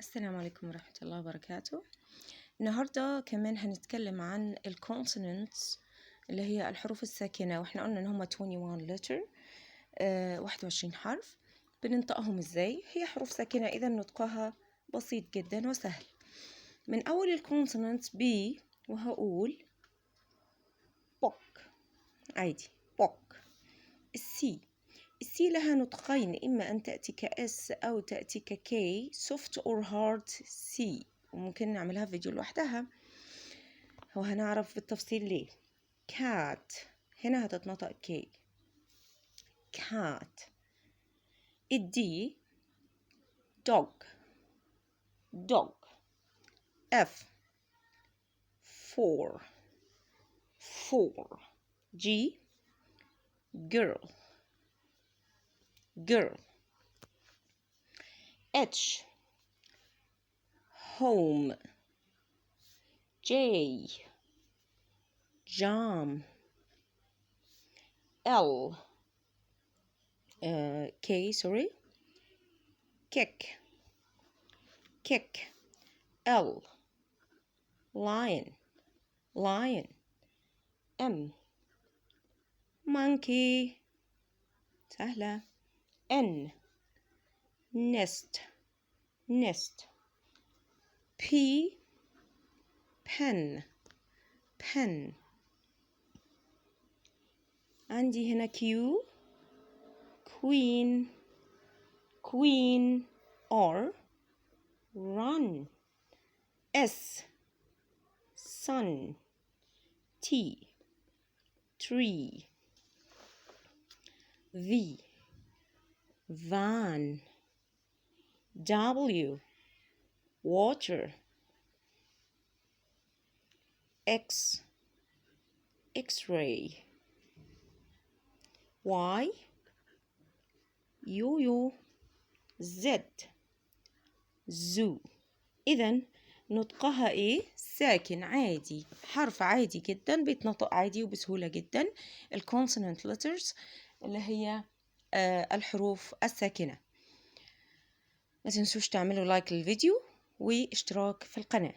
السلام عليكم ورحمة الله وبركاته. النهاردة كمان هنتكلم عن الكونسونانتس اللي هي الحروف الساكنة، واحنا قلنا ان هما 21 letter 21 حرف. بننطقهم ازاي؟ هي حروف ساكنة، اذا نطقها بسيط جدا وسهل. من اول الكونسونانتس بي وهقول بوك عادي، بوك. السي لها نطقين، إما أن تأتي كأس أو تأتي ككي، soft or hard سي، وممكن نعملها فيديو لوحدها وهنعرف بالتفصيل ليه. cat هنا هتتنطق كي، cat. الدي dog، dog. F four، G girl، girl. H home، J jam، L kick. L lion. M monkey سهلة. N nest. P pen. عندي هنا Q queen. R run. S sun. T tree. V van. W water. X X-ray. Y yo-yo. Z zoo. إذن نطقها إيه؟ ساكن عادي، حرف عادي جدا، بيتنطق عادي وبسهولة جدا. الكونسونانت letters اللي هي الحروف الساكنة. ما تنسوش تعملوا لايك للفيديو واشتراك في القناة.